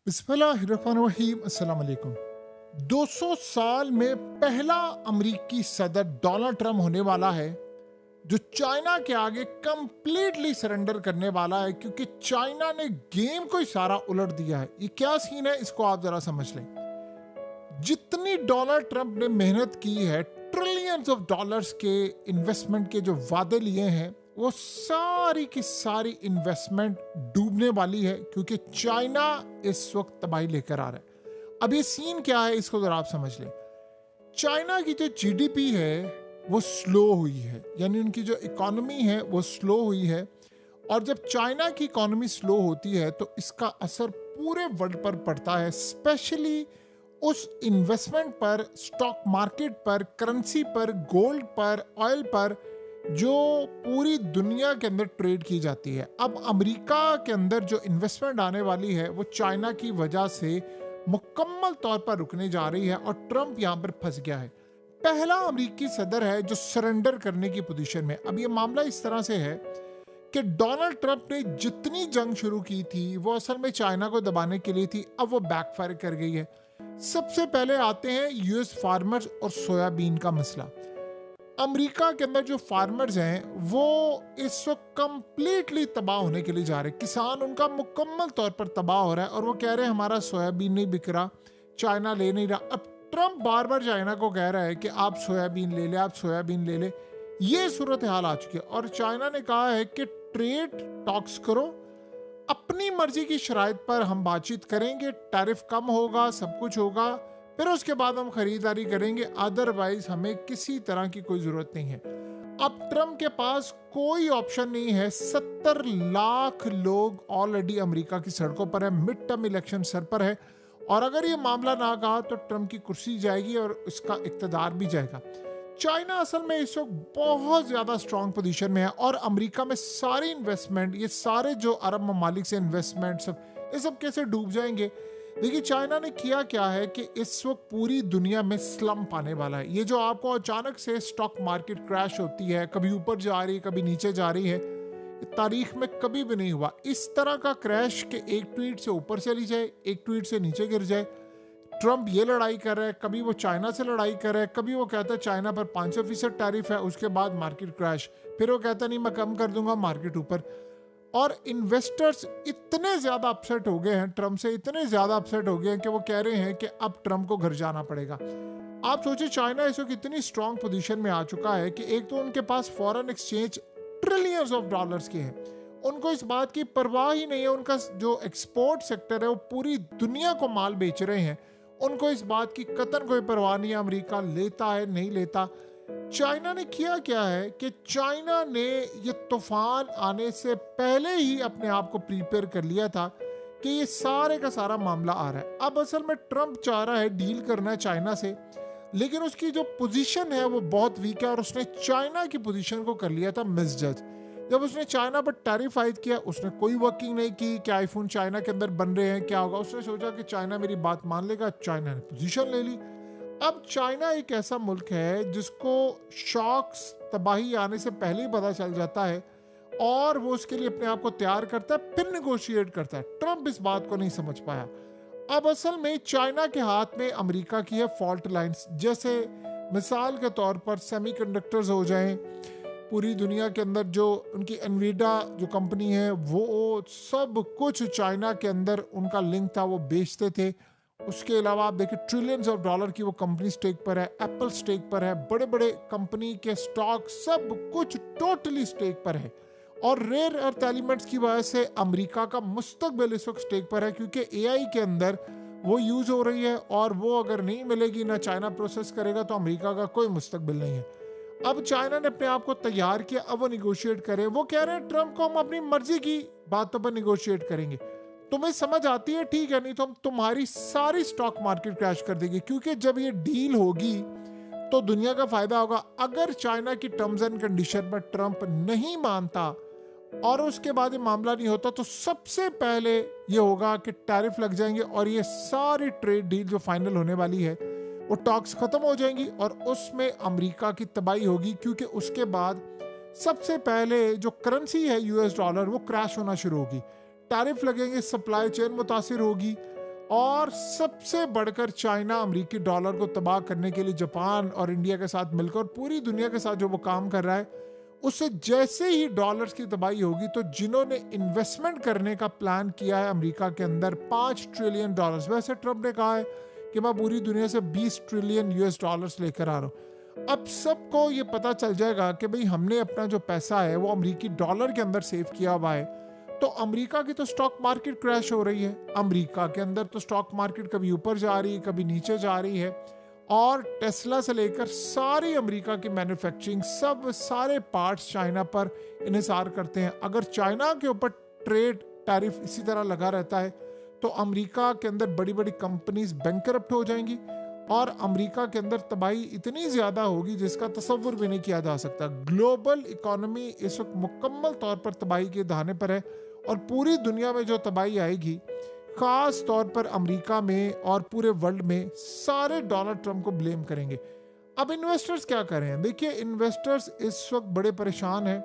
बिस्मिल्लाहिर्रहमानिर्रहीम। अस्सलाम वालेकुम। 200 साल में पहला अमरीकी सदर डोनाल्ड ट्रम्प होने वाला है जो चाइना के आगे कंप्लीटली सरेंडर करने वाला है, क्योंकि चाइना ने गेम को ही सारा उलट दिया है। ये क्या सीन है, इसको आप जरा समझ लें। जितनी डोनाल्ड ट्रम्प ने मेहनत की है, ट्रिलियंस ऑफ डॉलर्स के इन्वेस्टमेंट के जो वादे लिए हैं, वो सारी की सारी इन्वेस्टमेंट डूबने वाली है, क्योंकि चाइना इस वक्त तबाही लेकर आ रहा है। अब ये सीन क्या है, इसको जरा आप समझ लें। चाइना की जो जीडीपी है वो स्लो हुई है, यानी उनकी जो इकोनॉमी है वो स्लो हुई है। और जब चाइना की इकोनॉमी स्लो होती है तो इसका असर पूरे वर्ल्ड पर पड़ता है, स्पेशली उस इन्वेस्टमेंट पर, स्टॉक मार्केट पर, करेंसी पर, गोल्ड पर, ऑयल पर, जो पूरी दुनिया के अंदर ट्रेड की जाती है। अब अमेरिका के अंदर जो इन्वेस्टमेंट आने वाली है वो चाइना की वजह से मुकम्मल तौर पर रुकने जा रही है और ट्रम्प यहाँ पर फंस गया है। पहला अमेरिकी सदर है जो सरेंडर करने की पोजीशन में। अब ये मामला इस तरह से है कि डोनाल्ड ट्रम्प ने जितनी जंग शुरू की थी वो असल में चाइना को दबाने के लिए थी, अब वो बैकफायर कर गई है। सबसे पहले आते हैं यूएस फार्मर्स और सोयाबीन का मसला। अमेरिका के अंदर जो फार्मर्स हैं वो इस वक्त कंप्लीटली तबाह होने के लिए जा रहे हैं। किसान उनका मुकम्मल तौर पर तबाह हो रहा है और वो कह रहे हैं हमारा सोयाबीन नहीं बिक रहा, चाइना ले नहीं रहा। अब ट्रम्प बार बार चाइना को कह रहा है कि आप सोयाबीन ले ले, आप सोयाबीन ले ले। ये सूरत हाल आ चुकी है और चाइना ने कहा है कि ट्रेड टॉक्स करो, अपनी मर्जी की शराइत पर हम बातचीत करेंगे, टैरिफ कम होगा, सब कुछ होगा, फिर उसके बाद हम खरीदारी करेंगे, अदरवाइज हमें किसी तरह की कोई जरूरत नहीं है। अब ट्रम्प के पास कोई ऑप्शन नहीं है। 70 लाख लोग ऑलरेडी अमेरिका की सड़कों पर है, मिड टर्म इलेक्शन सर पर है और अगर ये मामला ना कहा तो ट्रम्प की कुर्सी जाएगी और उसका इक्तदार भी जाएगा। चाइना असल में इस वक्त बहुत ज्यादा स्ट्रॉन्ग पोजीशन में है और अमेरिका में सारी इन्वेस्टमेंट, ये सारे जो अरब ममालिक से इन्वेस्टमेंट सब, ये सब कैसे डूब जाएंगे। देखिए चाइना ने किया क्या है कि इस वक्त पूरी दुनिया में स्लम्प आने वाला है। ये जो आपको अचानक से स्टॉक मार्केट क्रैश होती है, कभी ऊपर जा रही है कभी नीचे जा रही है, तारीख में कभी भी नहीं हुआ इस तरह का क्रैश कि एक ट्वीट से ऊपर चली जाए, एक ट्वीट से नीचे गिर जाए। ट्रम्प ये लड़ाई कर रहा है, कभी वो चाइना से लड़ाई कर रहा है, कभी वो कहता है चाइना पर 500% टैरिफ है, उसके बाद मार्केट क्रैश, फिर वो कहता नहीं मैं कम कर दूंगा, मार्केट ऊपर। और इन्वेस्टर्स इतने ज्यादा अपसेट हो गए हैं ट्रम्प से, इतने ज्यादा अपसेट हो गए हैं कि वो कह रहे हैं कि अब ट्रम्प को घर जाना पड़ेगा। आप सोचिए चाइना इस वक्त इतनी स्ट्रांग पोजीशन में आ चुका है कि एक तो उनके पास foreign exchange trillions of dollars के हैं, उनको इस बात की परवाह ही नहीं है। उनका जो एक्सपोर्ट सेक्टर है वो पूरी दुनिया को माल बेच रहे हैं, उनको इस बात की कतन कोई परवाह नहीं है अमेरिका लेता है नहीं लेता। चाइना ने किया क्या है कि चाइना ने ये तूफान आने से पहले ही अपने आप को प्रिपेयर कर लिया था कि ये सारे का सारा मामला आ रहा है। अब असल में ट्रम्प चाह रहा है डील करना है चाइना से, लेकिन उसकी जो पोजीशन है वो बहुत वीक है और उसने चाइना की पोजीशन को कर लिया था मिसजज। जब उसने चाइना पर टैरिफ आयद किया, उसने कोई वर्किंग नहीं की कि आईफोन चाइना के अंदर बन रहे हैं क्या होगा। उसने सोचा कि चाइना मेरी बात मान लेगा, चाइना ने पोजीशन ले ली। अब चाइना एक ऐसा मुल्क है जिसको शॉक्स, तबाही आने से पहले ही पता चल जाता है और वो उसके लिए अपने आप को तैयार करता है, फिर निगोशिएट करता है। ट्रम्प इस बात को नहीं समझ पाया। अब असल में चाइना के हाथ में अमेरिका की है फॉल्ट लाइंस, जैसे मिसाल के तौर पर सेमीकंडक्टर्स हो जाएं, पूरी दुनिया के अंदर जो उनकी एनवीडा जो कंपनी है वो सब कुछ चाइना के अंदर उनका लिंक था, वो बेचते थे। उसके अलावा आप देखिए ट्रिलियंस ऑफ डॉलर की वो कंपनी स्टेक पर है, एप्पल स्टेक पर है, बड़े बड़े कंपनी के स्टॉक सब कुछ टोटली स्टेक पर है। और रेयर अर्थ एलिमेंट्स की वजह से अमेरिका का मुस्तकबिल इस वक्त स्टेक पर है, क्योंकि एआई के अंदर वो यूज हो रही है और वो अगर नहीं मिलेगी, ना चाइना प्रोसेस करेगा, तो अमेरिका का कोई मुस्तकबिल नहीं है। अब चाइना ने अपने आप को तैयार किया, अब वो निगोशिएट करे। वो कह रहे हैं ट्रम्प को हम अपनी मर्जी की बातों पर निगोशिएट करेंगे, तुम्हें समझ आती है ठीक है, नहीं तो हम तुम्हारी सारी स्टॉक मार्केट क्रैश कर देंगे, क्योंकि जब ये डील होगी तो दुनिया का फायदा होगा। अगर चाइना की टर्म्स एंड कंडीशन पर ट्रम्प नहीं मानता और उसके बाद ये मामला नहीं होता तो सबसे पहले ये होगा कि टैरिफ लग जाएंगे और ये सारी ट्रेड डील जो फाइनल होने वाली है वो टॉक्स खत्म हो जाएंगी और उसमें अमेरिका की तबाही होगी, क्योंकि उसके बाद सबसे पहले जो करेंसी है यूएस डॉलर वो क्रैश होना शुरू होगी, टैरिफ लगेंगे, सप्लाई चेन मुतासिर होगी और सबसे बढ़कर चाइना अमेरिकी डॉलर को तबाह करने के लिए जापान और इंडिया के साथ मिलकर और पूरी दुनिया के साथ जो वो काम कर रहा है, उससे जैसे ही डॉलर्स की तबाही होगी तो जिन्होंने इन्वेस्टमेंट करने का प्लान किया है अमेरिका के अंदर $5 ट्रिलियन, वैसे ट्रम्प ने कहा है कि मैं पूरी दुनिया से 20 ट्रिलियन यूएस डॉलर्स लेकर आ रहा हूँ। अब सबको ये पता चल जाएगा कि भाई हमने अपना जो पैसा है वो अमेरिकी डॉलर के अंदर सेव किया हुआ है। तो अमेरिका की तो स्टॉक मार्केट क्रैश हो रही है, अमेरिका के अंदर तो स्टॉक मार्केट कभी ऊपर जा रही है कभी नीचे जा रही है, और टेस्ला से लेकर सारी अमेरिका की मैन्युफैक्चरिंग सब सारे पार्ट्स चाइना पर इन्हिसार करते हैं। अगर चाइना के ऊपर ट्रेड टैरिफ इसी तरह लगा रहता है तो अमेरिका के अंदर बड़ी बड़ी कंपनीज बैंकरप्ट हो जाएंगी और अमेरिका के अंदर तबाही इतनी ज्यादा होगी जिसका तसव्वुर भी नहीं किया जा सकता। ग्लोबल इकोनॉमी इस वक्त मुकम्मल तौर पर तबाही के दाने पर है और पूरी दुनिया में जो तबाही आएगी, खास तौर पर अमेरिका में और पूरे वर्ल्ड में, सारे डोनाल्ड ट्रंप को ब्लेम करेंगे। अब इन्वेस्टर्स क्या करें? देखिए, इन्वेस्टर्स इस वक्त बड़े परेशान हैं,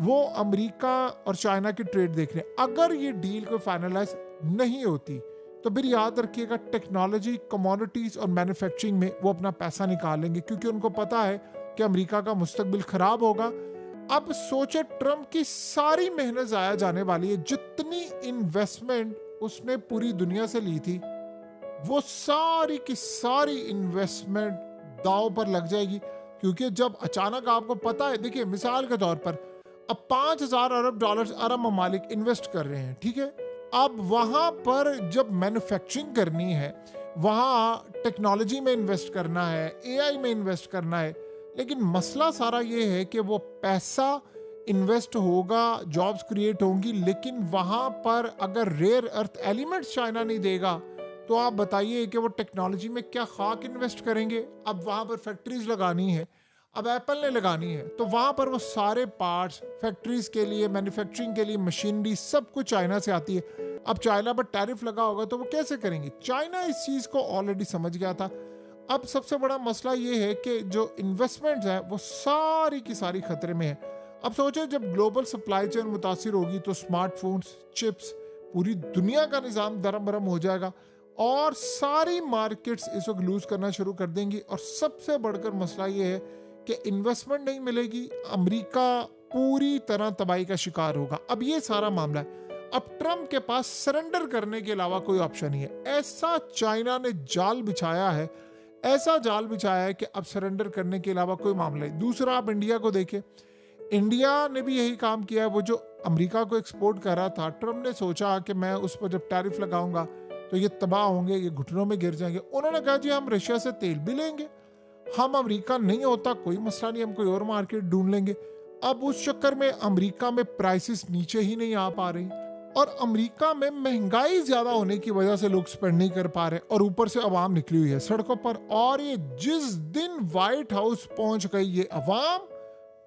वो अमेरिका और चाइना की ट्रेड देख रहे हैं। अगर ये डील को फाइनलाइज नहीं होती तो फिर याद रखिएगा टेक्नोलॉजी, कमोडिटीज और मैन्युफैक्चरिंग में वो अपना पैसा निकालेंगे क्योंकि उनको पता है कि अमेरिका का मुस्तकबिल खराब होगा। अब सोचे, ट्रंप की सारी मेहनत जाया जाने वाली है। जितनी इन्वेस्टमेंट उसने पूरी दुनिया से ली थी वो सारी की सारी इन्वेस्टमेंट दांव पर लग जाएगी क्योंकि जब अचानक आपको पता है, देखिए मिसाल के तौर पर अब 5,000 अरब डॉलर अरब ममालिक इन्वेस्ट कर रहे हैं, ठीक है। अब वहां पर जब मैन्युफैक्चरिंग करनी है, वहां टेक्नोलॉजी में इन्वेस्ट करना है, एआई में इन्वेस्ट करना है, लेकिन मसला सारा ये है कि वो पैसा इन्वेस्ट होगा, जॉब्स क्रिएट होंगी, लेकिन वहां पर अगर रेयर अर्थ एलिमेंट्स चाइना नहीं देगा तो आप बताइए कि वो टेक्नोलॉजी में क्या खाक इन्वेस्ट करेंगे। अब वहां पर फैक्ट्रीज लगानी है, अब एप्पल ने लगानी है, तो वहां पर वो सारे पार्ट्स फैक्ट्रीज के लिए, मैन्युफैक्चरिंग के लिए, मशीनरी सब कुछ चाइना से आती है। अब चाइना पर टैरिफ लगा होगा तो वो कैसे करेंगे? चाइना इस चीज को ऑलरेडी समझ गया था। अब सबसे बड़ा मसला ये है कि जो इन्वेस्टमेंट्स है वो सारी की सारी खतरे में है। अब सोचो, जब ग्लोबल सप्लाई चेन मुतासिर होगी तो स्मार्टफोन्स, चिप्स, पूरी दुनिया का निज़ाम दरम बरम हो जाएगा और सारी मार्केट्स इस वक्त लूज करना शुरू कर देंगी। और सबसे बढ़कर मसला ये है कि इन्वेस्टमेंट नहीं मिलेगी, अमेरिका पूरी तरह तबाही का शिकार होगा। अब ये सारा मामला है। अब ट्रंप के पास सरेंडर करने के अलावा कोई ऑप्शन नहीं है। ऐसा चाइना ने जाल बिछाया है, ऐसा जाल बिछाया है कि अब सरेंडर करने के अलावा कोई मामला नहीं। दूसरा, आप इंडिया को देखें, इंडिया ने भी यही काम किया है। वो जो अमेरिका को एक्सपोर्ट कर रहा था, ट्रंप ने सोचा कि मैं उस पर जब टैरिफ लगाऊंगा तो ये तबाह होंगे, ये घुटनों में गिर जाएंगे। उन्होंने कहा जी हम रशिया से तेल भी लेंगे, हम अमेरिका नहीं होता कोई मसला नहीं, हम कोई और मार्केट ढूंढ लेंगे। अब उस चक्कर में अमेरिका में प्राइसेस नीचे ही नहीं आ पा रही और अमेरिका में महंगाई ज्यादा होने की वजह से लोग स्पेंड नहीं कर पा रहे और ऊपर से अवाम निकली हुई है सड़कों पर। और ये जिस दिन व्हाइट हाउस पहुंच गई ये अवाम,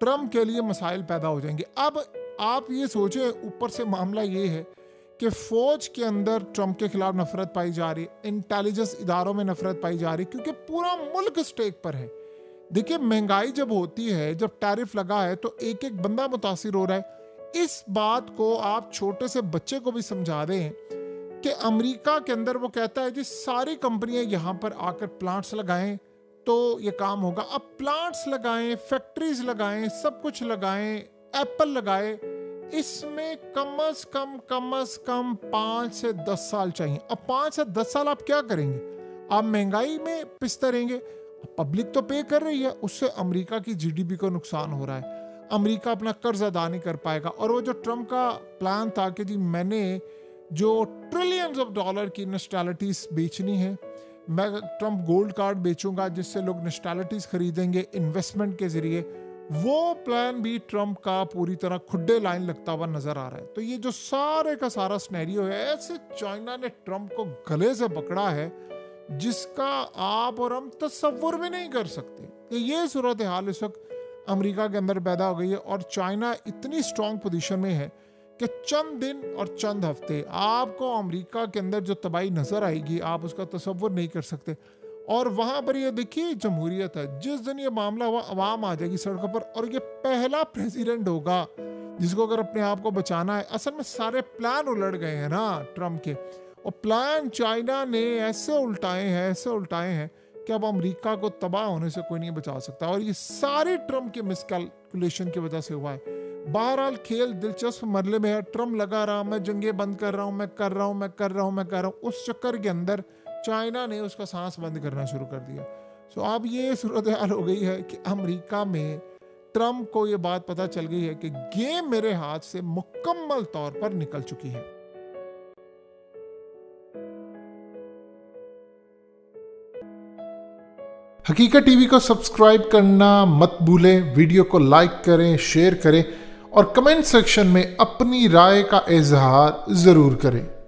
ट्रंप के लिए मसाइल पैदा हो जाएंगे। अब आप ये सोचे, ऊपर से मामला ये है कि फौज के अंदर ट्रंप के खिलाफ नफरत पाई जा रही है, इंटेलिजेंस इदारों में नफरत पाई जा रही है क्योंकि पूरा मुल्क स्टेक पर है। देखिए, महंगाई जब होती है, जब टैरिफ लगा है तो एक एक बंदा मुतासिर हो रहा है। इस बात को आप छोटे से बच्चे को भी समझा दें कि अमेरिका के अंदर वो कहता है जी सारी कंपनियां यहां पर आकर प्लांट्स लगाएं तो ये काम होगा। अब प्लांट्स लगाएं, फैक्ट्रीज लगाएं, सब कुछ लगाएं, एप्पल लगाए, इसमें कम अज कम 5 से 10 साल चाहिए। अब 5 से 10 साल आप क्या करेंगे? आप महंगाई में पिसते रहेंगे। पब्लिक तो पे कर रही है, उससे अमेरिका की जीडीपी को नुकसान हो रहा है, अमेरिका अपना कर्ज अदा नहीं कर पाएगा। और वो जो ट्रंप का प्लान था कि जी मैंने जो ट्रिलियंस ऑफ डॉलर की नॉस्टैल्जिटीज बेचनी है, मैं ट्रंप गोल्ड कार्ड बेचूंगा जिससे लोग नॉस्टैल्जिटीज खरीदेंगे इन्वेस्टमेंट के जरिए, वो प्लान भी ट्रंप का पूरी तरह खुड्डे लाइन लगता हुआ नजर आ रहा है। तो ये जो सारे का सारा सिनेरियो है, ऐसे चाइना ने ट्रंप को गले से पकड़ा है जिसका आप और हम तस्वुर भी नहीं कर सकते। तो ये सूरत हाल इस वक्त अमेरिका के अंदर पैदा हो गई है और चाइना इतनी स्ट्रॉन्ग पोजीशन में है कि चंद दिन और चंद हफ्ते आपको अमेरिका के अंदर जो तबाही नजर आएगी आप उसका तस्वुर नहीं कर सकते। और वहां पर ये देखिए जमहूरियत है, जिस दिन ये मामला हुआ अवाम आ जाएगी सड़कों पर और ये पहला प्रेसिडेंट होगा जिसको अगर अपने आप को बचाना है। असल में सारे प्लान उलट गए हैं ना ट्रंप के, और प्लान चाइना ने ऐसे उल्टाए हैं कि अब अमेरिका को तबाह होने से कोई नहीं बचा सकता। और ये सारे ट्रम्प के मिसकैलकुलेशन की वजह से हुआ है। बहरहाल खेल दिलचस्प मरले में है। ट्रम्प लगा रहा, मैं जंगें बंद कर रहा हूं, मैं कर रहा हूं। उस चक्कर के अंदर चाइना ने उसका सांस बंद करना शुरू कर दिया। सो अब ये सूरत हाल हो गई है कि अमेरिका में ट्रम्प को ये बात पता चल गई है कि गेम मेरे हाथ से मुकम्मल तौर पर निकल चुकी है। हकीकत टीवी को सब्सक्राइब करना मत भूलें, वीडियो को लाइक करें, शेयर करें और कमेंट सेक्शन में अपनी राय का इजहार जरूर करें।